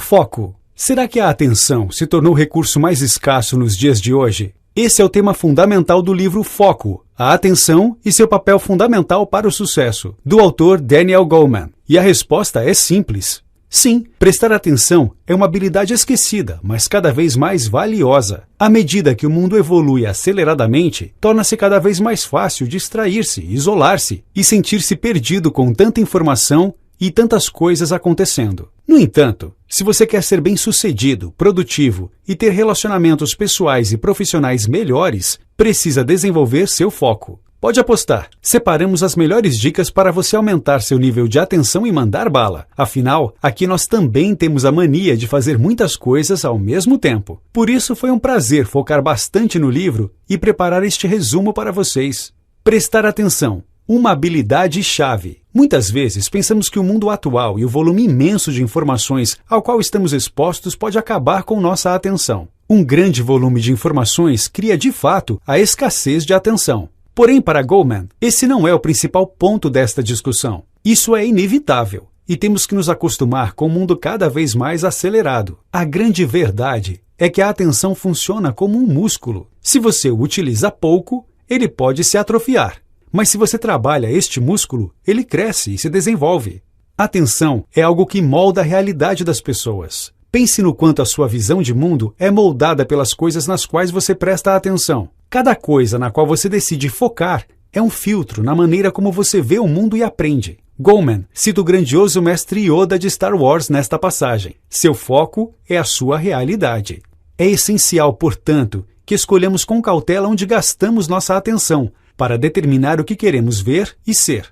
Foco. Será que a atenção se tornou o recurso mais escasso nos dias de hoje? Esse é o tema fundamental do livro Foco, a atenção e seu papel fundamental para o sucesso, do autor Daniel Goleman. E a resposta é simples. Sim, prestar atenção é uma habilidade esquecida, mas cada vez mais valiosa. À medida que o mundo evolui aceleradamente, torna-se cada vez mais fácil distrair-se, isolar-se e sentir-se perdido com tanta informação e tantas coisas acontecendo. No entanto, se você quer ser bem-sucedido, produtivo e ter relacionamentos pessoais e profissionais melhores, precisa desenvolver seu foco. Pode apostar, separamos as melhores dicas para você aumentar seu nível de atenção e mandar bala. Afinal, aqui nós também temos a mania de fazer muitas coisas ao mesmo tempo. Por isso foi um prazer focar bastante no livro e preparar este resumo para vocês. Prestar atenção. Uma habilidade-chave. Muitas vezes pensamos que o mundo atual e o volume imenso de informações ao qual estamos expostos pode acabar com nossa atenção. Um grande volume de informações cria de fato a escassez de atenção. Porém, para Goleman, esse não é o principal ponto desta discussão. Isso é inevitável e temos que nos acostumar com um mundo cada vez mais acelerado. A grande verdade é que a atenção funciona como um músculo. Se você o utiliza pouco, ele pode se atrofiar. Mas se você trabalha este músculo, ele cresce e se desenvolve. Atenção é algo que molda a realidade das pessoas. Pense no quanto a sua visão de mundo é moldada pelas coisas nas quais você presta atenção. Cada coisa na qual você decide focar é um filtro na maneira como você vê o mundo e aprende. Goleman cita o grandioso mestre Yoda de Star Wars nesta passagem. Seu foco é a sua realidade. É essencial, portanto, que escolhamos com cautela onde gastamos nossa atenção, para determinar o que queremos ver e ser.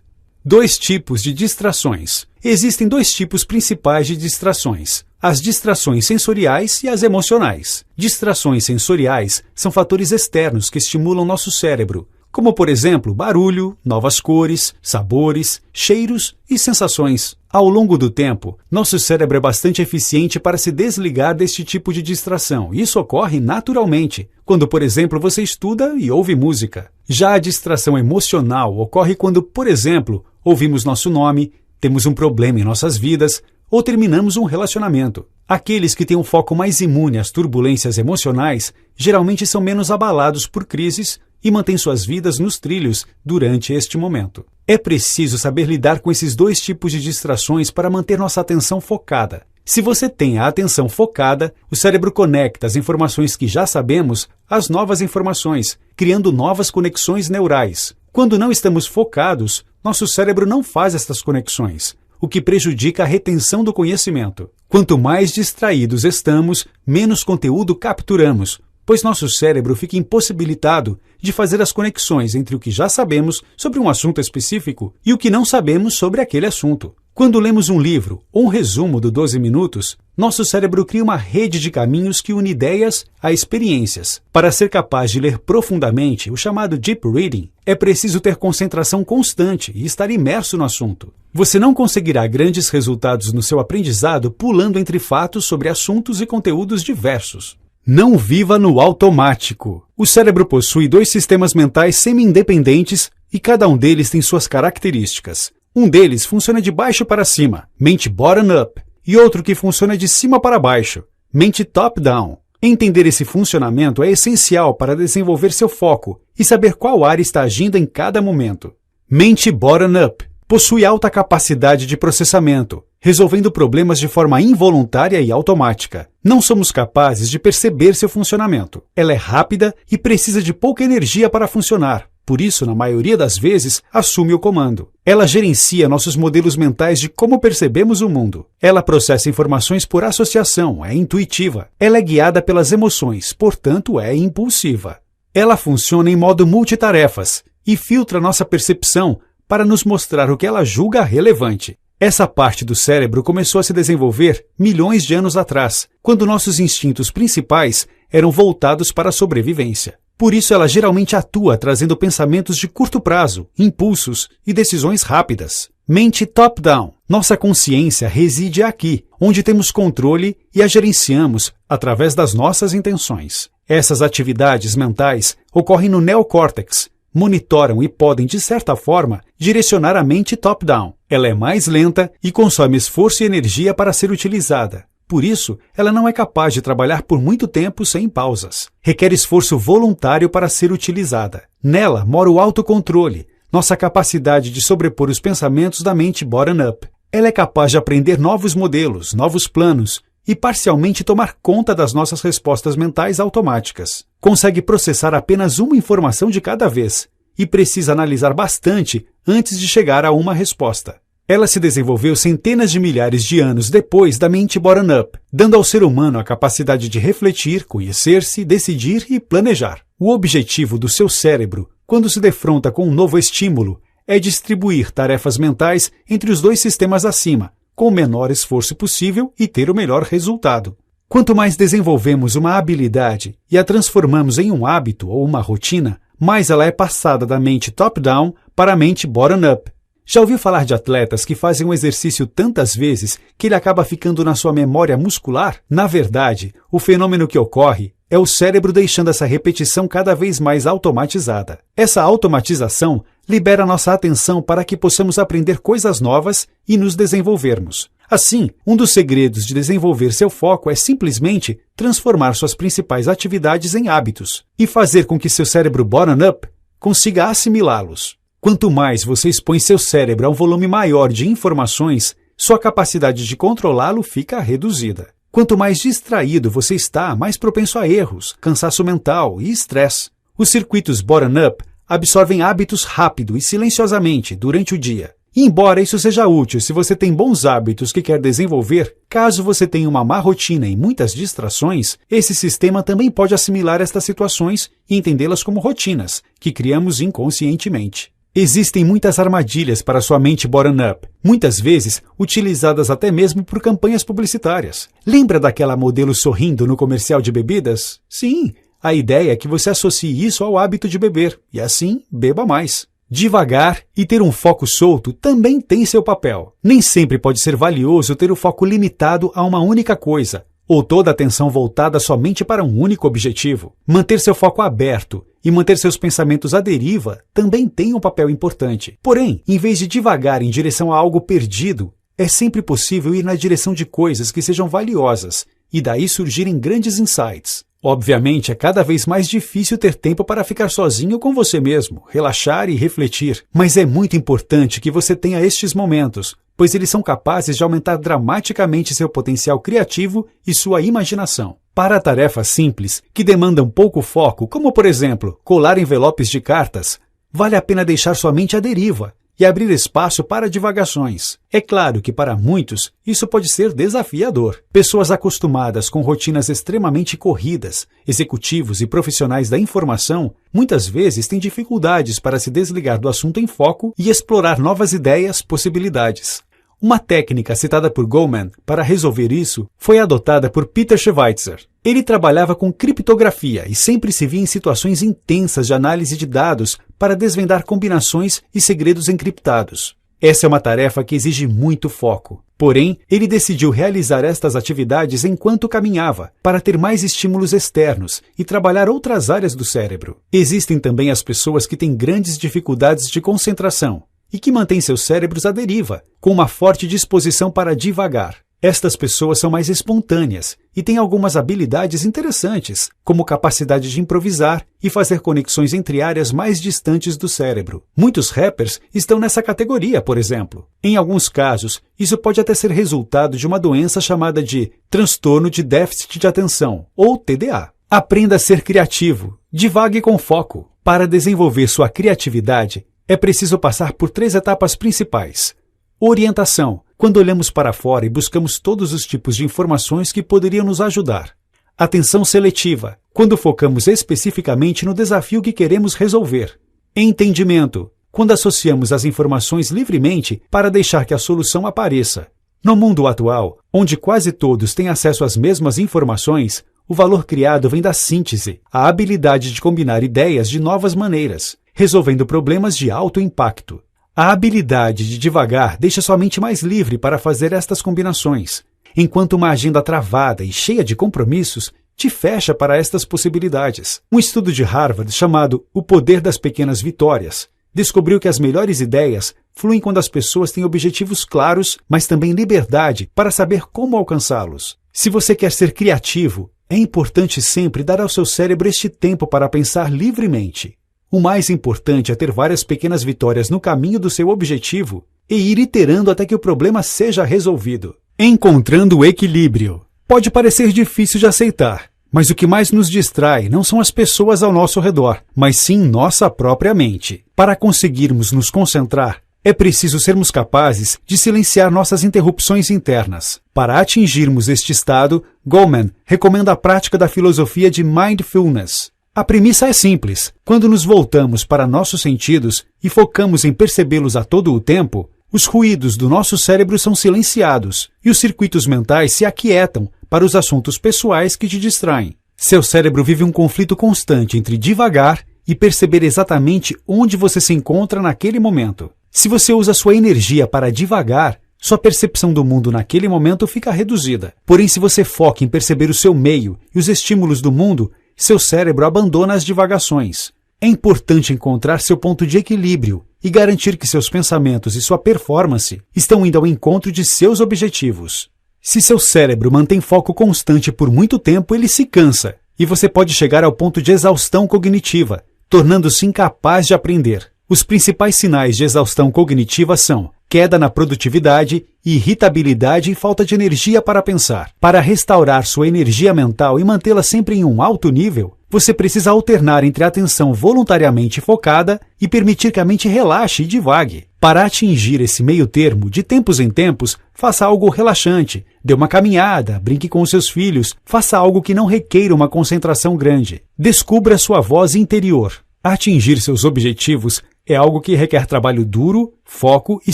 2 tipos de distrações. Existem 2 tipos principais de distrações: as distrações sensoriais e as emocionais. Distrações sensoriais são fatores externos que estimulam nosso cérebro, como por exemplo barulho, novas cores, sabores, cheiros e sensações. Ao longo do tempo, nosso cérebro é bastante eficiente para se desligar deste tipo de distração. Isso ocorre naturalmente, quando, por exemplo, você estuda e ouve música. Já a distração emocional ocorre quando, por exemplo, ouvimos nosso nome, temos um problema em nossas vidas ou terminamos um relacionamento. Aqueles que têm um foco mais imune às turbulências emocionais geralmente são menos abalados por crises e mantêm suas vidas nos trilhos durante este momento. É preciso saber lidar com esses 2 tipos de distrações para manter nossa atenção focada. Se você tem a atenção focada, o cérebro conecta as informações que já sabemos às novas informações, criando novas conexões neurais. Quando não estamos focados, nosso cérebro não faz estas conexões, o que prejudica a retenção do conhecimento. Quanto mais distraídos estamos, menos conteúdo capturamos, pois nosso cérebro fica impossibilitado de fazer as conexões entre o que já sabemos sobre um assunto específico e o que não sabemos sobre aquele assunto. Quando lemos um livro ou um resumo do 12 minutos, nosso cérebro cria uma rede de caminhos que une ideias a experiências. Para ser capaz de ler profundamente, o chamado deep reading, é preciso ter concentração constante e estar imerso no assunto. Você não conseguirá grandes resultados no seu aprendizado pulando entre fatos sobre assuntos e conteúdos diversos. Não viva no automático. O cérebro possui 2 sistemas mentais semi-independentes e cada um deles tem suas características. Um deles funciona de baixo para cima, mente bottom-up, e outro que funciona de cima para baixo, mente top-down. Entender esse funcionamento é essencial para desenvolver seu foco e saber qual área está agindo em cada momento. Mente bottom-up possui alta capacidade de processamento, resolvendo problemas de forma involuntária e automática. Não somos capazes de perceber seu funcionamento. Ela é rápida e precisa de pouca energia para funcionar. Por isso, na maioria das vezes, assume o comando. Ela gerencia nossos modelos mentais de como percebemos o mundo. Ela processa informações por associação, é intuitiva. Ela é guiada pelas emoções, portanto, é impulsiva. Ela funciona em modo multitarefas e filtra nossa percepção para nos mostrar o que ela julga relevante. Essa parte do cérebro começou a se desenvolver milhões de anos atrás, quando nossos instintos principais eram voltados para a sobrevivência. Por isso ela geralmente atua trazendo pensamentos de curto prazo, impulsos e decisões rápidas. Mente top-down. Nossa consciência reside aqui, onde temos controle e a gerenciamos através das nossas intenções. Essas atividades mentais ocorrem no neocórtex, monitoram e podem, de certa forma, direcionar a mente top-down. Ela é mais lenta e consome esforço e energia para ser utilizada. Por isso, ela não é capaz de trabalhar por muito tempo sem pausas. Requer esforço voluntário para ser utilizada. Nela mora o autocontrole, nossa capacidade de sobrepor os pensamentos da mente bottom-up. Ela é capaz de aprender novos modelos, novos planos e parcialmente tomar conta das nossas respostas mentais automáticas. Consegue processar apenas uma informação de cada vez e precisa analisar bastante antes de chegar a uma resposta. Ela se desenvolveu centenas de milhares de anos depois da mente bottom-up, dando ao ser humano a capacidade de refletir, conhecer-se, decidir e planejar. O objetivo do seu cérebro, quando se defronta com um novo estímulo, é distribuir tarefas mentais entre os dois sistemas acima, com o menor esforço possível e ter o melhor resultado. Quanto mais desenvolvemos uma habilidade e a transformamos em um hábito ou uma rotina, mais ela é passada da mente top-down para a mente bottom-up. Já ouviu falar de atletas que fazem um exercício tantas vezes que ele acaba ficando na sua memória muscular? Na verdade, o fenômeno que ocorre é o cérebro deixando essa repetição cada vez mais automatizada. Essa automatização libera nossa atenção para que possamos aprender coisas novas e nos desenvolvermos. Assim, um dos segredos de desenvolver seu foco é simplesmente transformar suas principais atividades em hábitos e fazer com que seu cérebro bottom-up consiga assimilá-los. Quanto mais você expõe seu cérebro a um volume maior de informações, sua capacidade de controlá-lo fica reduzida. Quanto mais distraído você está, mais propenso a erros, cansaço mental e estresse. Os circuitos bottom-up absorvem hábitos rápido e silenciosamente durante o dia. E embora isso seja útil se você tem bons hábitos que quer desenvolver, caso você tenha uma má rotina e muitas distrações, esse sistema também pode assimilar estas situações e entendê-las como rotinas, que criamos inconscientemente. Existem muitas armadilhas para sua mente bottom-up, muitas vezes utilizadas até mesmo por campanhas publicitárias. Lembra daquela modelo sorrindo no comercial de bebidas? Sim, a ideia é que você associe isso ao hábito de beber, e assim, beba mais. Devagar e ter um foco solto também tem seu papel. Nem sempre pode ser valioso ter o foco limitado a uma única coisa, ou toda a atenção voltada somente para um único objetivo. Manter seu foco aberto e manter seus pensamentos à deriva também tem um papel importante. Porém, em vez de divagar em direção a algo perdido, é sempre possível ir na direção de coisas que sejam valiosas e daí surgirem grandes insights. Obviamente, é cada vez mais difícil ter tempo para ficar sozinho com você mesmo, relaxar e refletir, mas é muito importante que você tenha estes momentos, pois eles são capazes de aumentar dramaticamente seu potencial criativo e sua imaginação. Para tarefas simples, que demandam pouco foco, como por exemplo, colar envelopes de cartas, vale a pena deixar sua mente à deriva e abrir espaço para divagações. É claro que para muitos isso pode ser desafiador. Pessoas acostumadas com rotinas extremamente corridas, executivos e profissionais da informação, muitas vezes têm dificuldades para se desligar do assunto em foco e explorar novas ideias, possibilidades. Uma técnica citada por Goleman para resolver isso foi adotada por Peter Schweitzer. Ele trabalhava com criptografia e sempre se via em situações intensas de análise de dados para desvendar combinações e segredos encriptados. Essa é uma tarefa que exige muito foco. Porém, ele decidiu realizar estas atividades enquanto caminhava, para ter mais estímulos externos e trabalhar outras áreas do cérebro. Existem também as pessoas que têm grandes dificuldades de concentração e que mantêm seus cérebros à deriva, com uma forte disposição para divagar. Estas pessoas são mais espontâneas e têm algumas habilidades interessantes, como capacidade de improvisar e fazer conexões entre áreas mais distantes do cérebro. Muitos rappers estão nessa categoria, por exemplo. Em alguns casos, isso pode até ser resultado de uma doença chamada de transtorno de déficit de atenção, ou TDA. Aprenda a ser criativo, divague com foco. Para desenvolver sua criatividade, é preciso passar por 3 etapas principais. Orientação, quando olhamos para fora e buscamos todos os tipos de informações que poderiam nos ajudar. Atenção seletiva, quando focamos especificamente no desafio que queremos resolver. Entendimento, quando associamos as informações livremente para deixar que a solução apareça. No mundo atual, onde quase todos têm acesso às mesmas informações, o valor criado vem da síntese, a habilidade de combinar ideias de novas maneiras, resolvendo problemas de alto impacto. A habilidade de divagar deixa sua mente mais livre para fazer estas combinações, enquanto uma agenda travada e cheia de compromissos te fecha para estas possibilidades. Um estudo de Harvard chamado O Poder das Pequenas Vitórias descobriu que as melhores ideias fluem quando as pessoas têm objetivos claros, mas também liberdade para saber como alcançá-los. Se você quer ser criativo, é importante sempre dar ao seu cérebro este tempo para pensar livremente. O mais importante é ter várias pequenas vitórias no caminho do seu objetivo e ir iterando até que o problema seja resolvido. Encontrando o equilíbrio. Pode parecer difícil de aceitar, mas o que mais nos distrai não são as pessoas ao nosso redor, mas sim nossa própria mente. Para conseguirmos nos concentrar, é preciso sermos capazes de silenciar nossas interrupções internas. Para atingirmos este estado, Goleman recomenda a prática da filosofia de Mindfulness. A premissa é simples. Quando nos voltamos para nossos sentidos e focamos em percebê-los a todo o tempo, os ruídos do nosso cérebro são silenciados e os circuitos mentais se aquietam para os assuntos pessoais que te distraem. Seu cérebro vive um conflito constante entre divagar e perceber exatamente onde você se encontra naquele momento. Se você usa sua energia para divagar, sua percepção do mundo naquele momento fica reduzida. Porém, se você foca em perceber o seu meio e os estímulos do mundo, seu cérebro abandona as divagações. É importante encontrar seu ponto de equilíbrio e garantir que seus pensamentos e sua performance estão indo ao encontro de seus objetivos. Se seu cérebro mantém foco constante por muito tempo, ele se cansa e você pode chegar ao ponto de exaustão cognitiva, tornando-se incapaz de aprender. Os principais sinais de exaustão cognitiva são queda na produtividade, irritabilidade e falta de energia para pensar. Para restaurar sua energia mental e mantê-la sempre em um alto nível, você precisa alternar entre a atenção voluntariamente focada e permitir que a mente relaxe e divague. Para atingir esse meio termo, de tempos em tempos, faça algo relaxante, dê uma caminhada, brinque com seus filhos, faça algo que não requeira uma concentração grande. Descubra sua voz interior. Atingir seus objetivos é algo que requer trabalho duro, foco e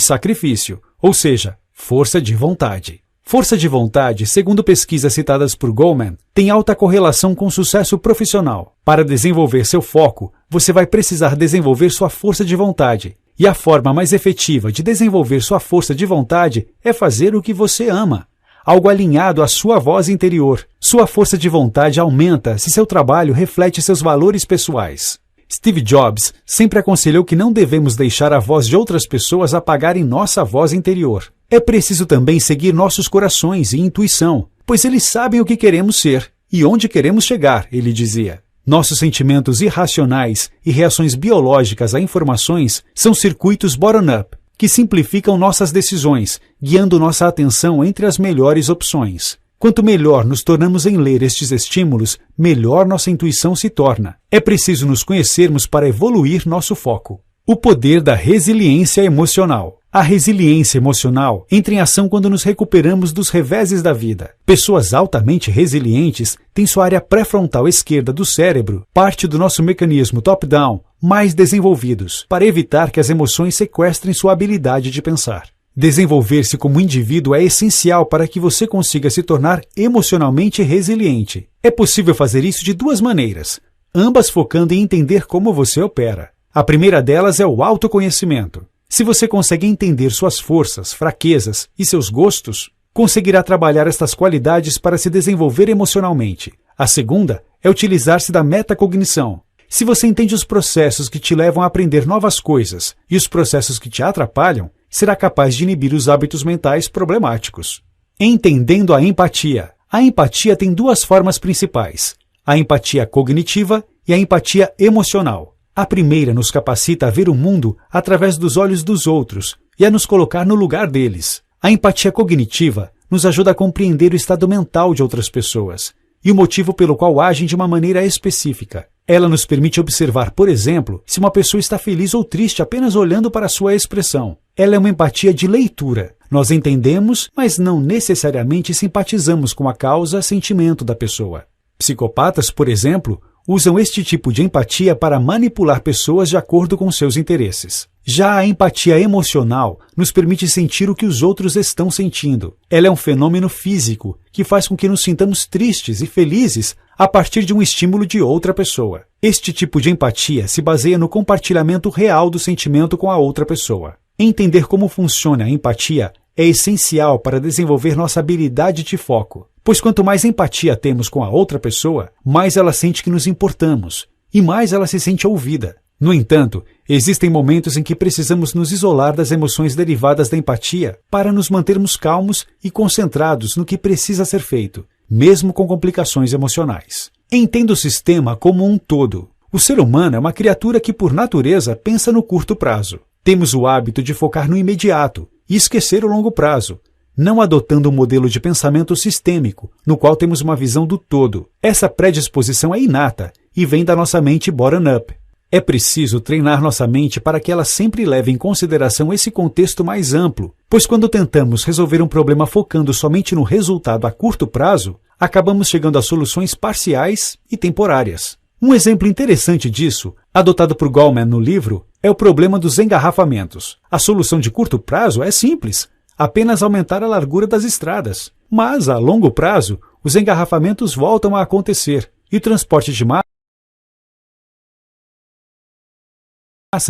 sacrifício, ou seja, força de vontade. Força de vontade, segundo pesquisas citadas por Goleman, tem alta correlação com sucesso profissional. Para desenvolver seu foco, você vai precisar desenvolver sua força de vontade. E a forma mais efetiva de desenvolver sua força de vontade é fazer o que você ama. Algo alinhado à sua voz interior. Sua força de vontade aumenta se seu trabalho reflete seus valores pessoais. Steve Jobs sempre aconselhou que não devemos deixar a voz de outras pessoas apagarem nossa voz interior. É preciso também seguir nossos corações e intuição, pois eles sabem o que queremos ser e onde queremos chegar, ele dizia. Nossos sentimentos irracionais e reações biológicas a informações são circuitos bottom-up, que simplificam nossas decisões, guiando nossa atenção entre as melhores opções. Quanto melhor nos tornamos em ler estes estímulos, melhor nossa intuição se torna. É preciso nos conhecermos para evoluir nosso foco. O poder da resiliência emocional. A resiliência emocional entra em ação quando nos recuperamos dos reveses da vida. Pessoas altamente resilientes têm sua área pré-frontal esquerda do cérebro, parte do nosso mecanismo top-down, mais desenvolvidos, para evitar que as emoções sequestrem sua habilidade de pensar. Desenvolver-se como indivíduo é essencial para que você consiga se tornar emocionalmente resiliente. É possível fazer isso de duas maneiras, ambas focando em entender como você opera. A primeira delas é o autoconhecimento. Se você consegue entender suas forças, fraquezas e seus gostos, conseguirá trabalhar estas qualidades para se desenvolver emocionalmente. A segunda é utilizar-se da metacognição. Se você entende os processos que te levam a aprender novas coisas e os processos que te atrapalham, será capaz de inibir os hábitos mentais problemáticos. Entendendo a empatia. A empatia tem duas formas principais: a empatia cognitiva e a empatia emocional. A primeira nos capacita a ver o mundo através dos olhos dos outros e a nos colocar no lugar deles. A empatia cognitiva nos ajuda a compreender o estado mental de outras pessoas e o motivo pelo qual agem de uma maneira específica. Ela nos permite observar, por exemplo, se uma pessoa está feliz ou triste apenas olhando para sua expressão. Ela é uma empatia de leitura. Nós entendemos, mas não necessariamente simpatizamos com a causa-sentimento da pessoa. Psicopatas, por exemplo, usam este tipo de empatia para manipular pessoas de acordo com seus interesses. Já a empatia emocional nos permite sentir o que os outros estão sentindo. Ela é um fenômeno físico que faz com que nos sintamos tristes e felizes a partir de um estímulo de outra pessoa. Este tipo de empatia se baseia no compartilhamento real do sentimento com a outra pessoa. Entender como funciona a empatia é essencial para desenvolver nossa habilidade de foco, pois quanto mais empatia temos com a outra pessoa, mais ela sente que nos importamos e mais ela se sente ouvida. No entanto, existem momentos em que precisamos nos isolar das emoções derivadas da empatia para nos mantermos calmos e concentrados no que precisa ser feito. mesmo com complicações emocionais. Entenda o sistema como um todo. O ser humano é uma criatura que, por natureza, pensa no curto prazo. Temos o hábito de focar no imediato e esquecer o longo prazo, não adotando um modelo de pensamento sistêmico, no qual temos uma visão do todo. Essa predisposição é inata e vem da nossa mente bottom-up. É preciso treinar nossa mente para que ela sempre leve em consideração esse contexto mais amplo, pois quando tentamos resolver um problema focando somente no resultado a curto prazo, acabamos chegando a soluções parciais e temporárias. Um exemplo interessante disso, adotado por Goleman no livro, é o problema dos engarrafamentos. A solução de curto prazo é simples, apenas aumentar a largura das estradas. Mas, a longo prazo, os engarrafamentos voltam a acontecer e o transporte de massa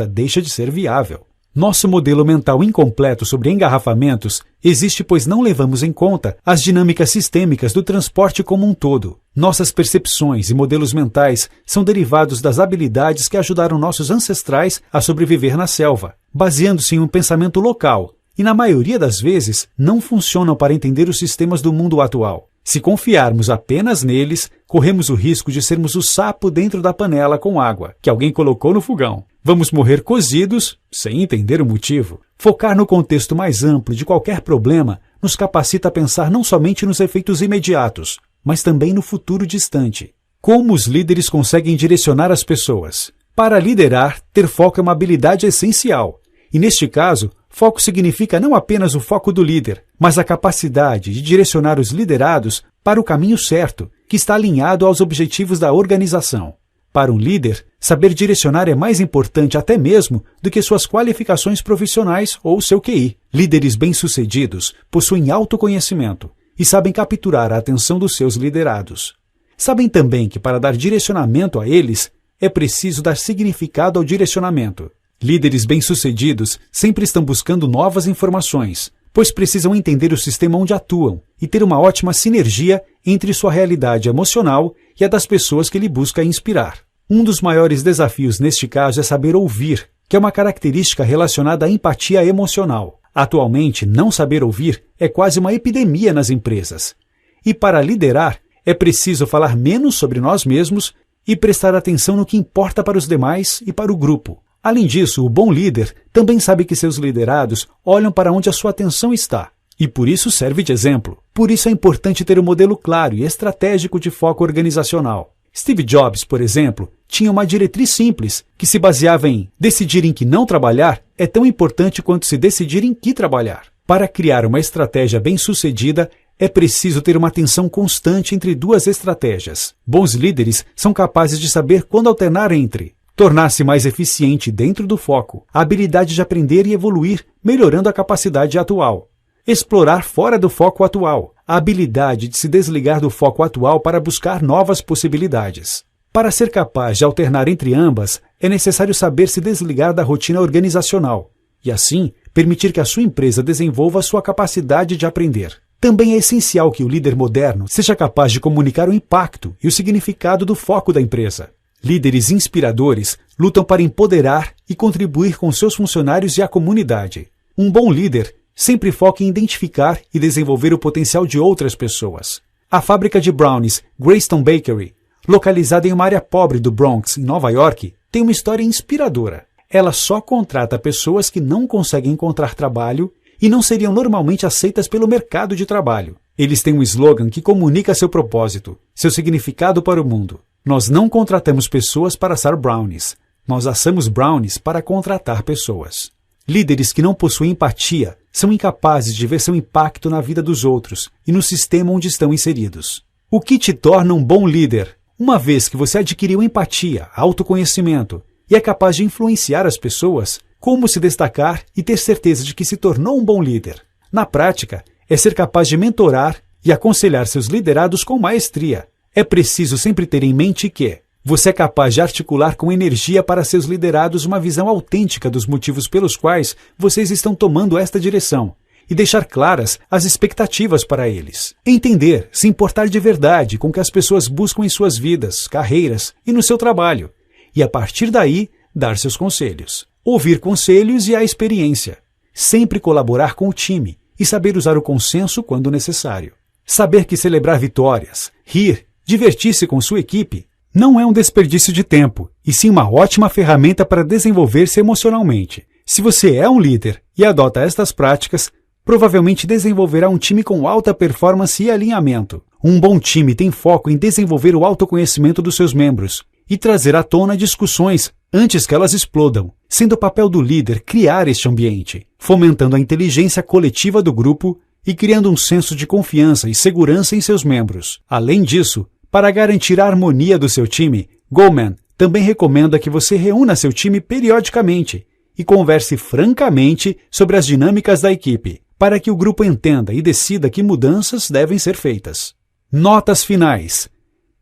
deixa de ser viável. Nosso modelo mental incompleto sobre engarrafamentos existe pois não levamos em conta as dinâmicas sistêmicas do transporte como um todo. Nossas percepções e modelos mentais são derivados das habilidades que ajudaram nossos ancestrais a sobreviver na selva, baseando-se em um pensamento local, e na maioria das vezes não funcionam para entender os sistemas do mundo atual. Se confiarmos apenas neles, corremos o risco de sermos o sapo dentro da panela com água que alguém colocou no fogão. Vamos morrer cozidos, sem entender o motivo. Focar no contexto mais amplo de qualquer problema nos capacita a pensar não somente nos efeitos imediatos, mas também no futuro distante. Como os líderes conseguem direcionar as pessoas? Para liderar, ter foco é uma habilidade essencial. E neste caso, foco significa não apenas o foco do líder, mas a capacidade de direcionar os liderados para o caminho certo, que está alinhado aos objetivos da organização. Para um líder, saber direcionar é mais importante até mesmo do que suas qualificações profissionais ou seu QI. Líderes bem-sucedidos possuem autoconhecimento e sabem capturar a atenção dos seus liderados. Sabem também que para dar direcionamento a eles, é preciso dar significado ao direcionamento. Líderes bem-sucedidos sempre estão buscando novas informações, pois precisam entender o sistema onde atuam e ter uma ótima sinergia entre sua realidade emocional e a das pessoas que ele busca inspirar. Um dos maiores desafios neste caso é saber ouvir, que é uma característica relacionada à empatia emocional. Atualmente, não saber ouvir é quase uma epidemia nas empresas. E para liderar, é preciso falar menos sobre nós mesmos e prestar atenção no que importa para os demais e para o grupo. Além disso, o bom líder também sabe que seus liderados olham para onde a sua atenção está, e por isso serve de exemplo. Por isso é importante ter um modelo claro e estratégico de foco organizacional. Steve Jobs, por exemplo, tinha uma diretriz simples, que se baseava em decidir em que não trabalhar é tão importante quanto se decidir em que trabalhar. Para criar uma estratégia bem-sucedida, é preciso ter uma atenção constante entre duas estratégias. Bons líderes são capazes de saber quando alternar entre tornar-se mais eficiente dentro do foco, a habilidade de aprender e evoluir, melhorando a capacidade atual. Explorar fora do foco atual, a habilidade de se desligar do foco atual para buscar novas possibilidades. Para ser capaz de alternar entre ambas, é necessário saber se desligar da rotina organizacional e, assim, permitir que a sua empresa desenvolva a sua capacidade de aprender. Também é essencial que o líder moderno seja capaz de comunicar o impacto e o significado do foco da empresa. Líderes inspiradores lutam para empoderar e contribuir com seus funcionários e a comunidade. Um bom líder sempre foca em identificar e desenvolver o potencial de outras pessoas. A fábrica de brownies Greystone Bakery, localizada em uma área pobre do Bronx, em Nova York, tem uma história inspiradora. Ela só contrata pessoas que não conseguem encontrar trabalho e não seriam normalmente aceitas pelo mercado de trabalho. Eles têm um slogan que comunica seu propósito, seu significado para o mundo. Nós não contratamos pessoas para assar brownies. Nós assamos brownies para contratar pessoas. Líderes que não possuem empatia são incapazes de ver seu impacto na vida dos outros e no sistema onde estão inseridos. O que te torna um bom líder? Uma vez que você adquiriu empatia, autoconhecimento e é capaz de influenciar as pessoas, como se destacar e ter certeza de que se tornou um bom líder? Na prática, é ser capaz de mentorar e aconselhar seus liderados com maestria. É preciso sempre ter em mente que você é capaz de articular com energia para seus liderados uma visão autêntica dos motivos pelos quais vocês estão tomando esta direção e deixar claras as expectativas para eles. Entender, se importar de verdade com o que as pessoas buscam em suas vidas, carreiras e no seu trabalho. E a partir daí, dar seus conselhos. Ouvir conselhos e a experiência. Sempre colaborar com o time e saber usar o consenso quando necessário. Saber que celebrar vitórias, rir, divertir-se com sua equipe não é um desperdício de tempo, e sim uma ótima ferramenta para desenvolver-se emocionalmente. Se você é um líder e adota estas práticas, provavelmente desenvolverá um time com alta performance e alinhamento. Um bom time tem foco em desenvolver o autoconhecimento dos seus membros e trazer à tona discussões antes que elas explodam, sendo o papel do líder criar este ambiente, fomentando a inteligência coletiva do grupo e criando um senso de confiança e segurança em seus membros. Além disso, para garantir a harmonia do seu time, Goleman também recomenda que você reúna seu time periodicamente e converse francamente sobre as dinâmicas da equipe, para que o grupo entenda e decida que mudanças devem ser feitas. Notas finais.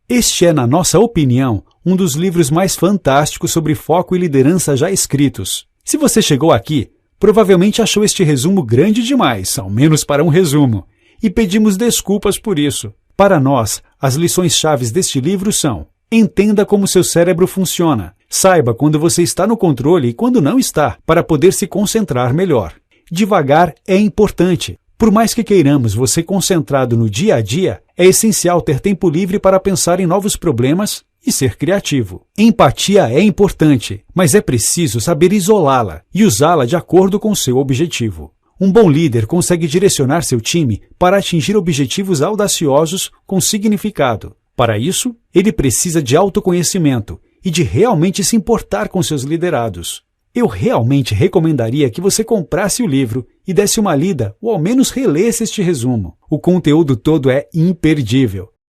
Este é, na nossa opinião, um dos livros mais fantásticos sobre foco e liderança já escritos. Se você chegou aqui, provavelmente achou este resumo grande demais, ao menos para um resumo, e pedimos desculpas por isso. Para nós, as lições-chave deste livro são: entenda como seu cérebro funciona, saiba quando você está no controle e quando não está, para poder se concentrar melhor. Devagar é importante. Por mais que queiramos você concentrado no dia a dia, é essencial ter tempo livre para pensar em novos problemas e ser criativo. Empatia é importante, mas é preciso saber isolá-la e usá-la de acordo com seu objetivo. Um bom líder consegue direcionar seu time para atingir objetivos audaciosos com significado. Para isso, ele precisa de autoconhecimento e de realmente se importar com seus liderados. Eu realmente recomendaria que você comprasse o livro e desse uma lida ou ao menos relesse este resumo. O conteúdo todo é imperdível.